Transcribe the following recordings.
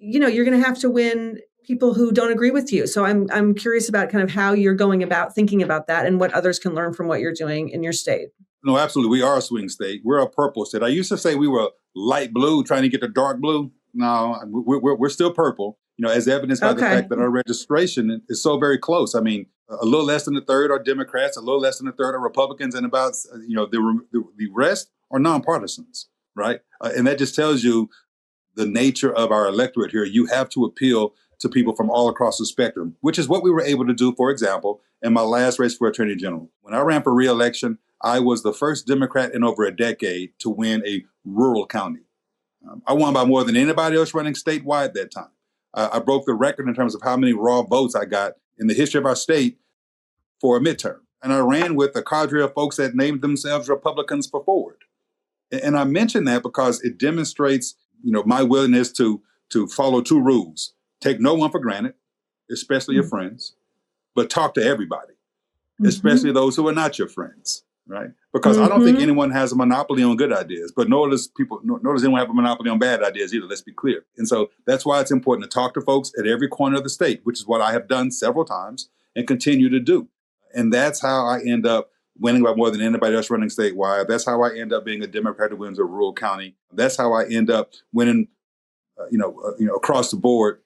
you're going to have to win people who don't agree with you. So I'm curious about kind of how you're going about thinking about that and what others can learn from what you're doing in your state. No, absolutely. We are a swing state. We're a purple state. I used to say we were light blue, trying to get to dark blue. No, we're still purple, as evidenced by the fact that our registration is so very close. I mean, a little less than a third are Democrats, a little less than a third are Republicans, and about, the rest are nonpartisans, right? And that just tells you the nature of our electorate here. You have to appeal to people from all across the spectrum, which is what we were able to do, for example, in my last race for Attorney General. When I ran for reelection, I was the first Democrat in over a decade to win a rural county. I won by more than anybody else running statewide that time. I broke the record in terms of how many raw votes I got in the history of our state for a midterm. And I ran with a cadre of folks that named themselves Republicans for forward. And I mention that because it demonstrates, my willingness to follow two rules. Take no one for granted, especially your friends, but talk to everybody, especially those who are not your friends, right? Because I don't think anyone has a monopoly on good ideas, but nor does anyone have a monopoly on bad ideas either, let's be clear. And so that's why it's important to talk to folks at every corner of the state, which is what I have done several times and continue to do. And that's how I end up winning by more than anybody else running statewide. That's how I end up being a Democrat who wins a rural county. That's how I end up winning, across the board.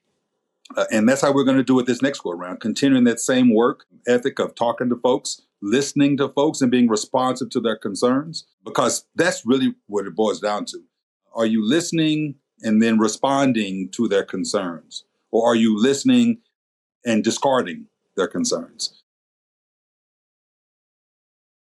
And that's how we're going to do it this next go around, continuing that same work ethic of talking to folks, listening to folks, and being responsive to their concerns, because that's really what it boils down to. Are you listening and then responding to their concerns? Or are you listening and discarding their concerns?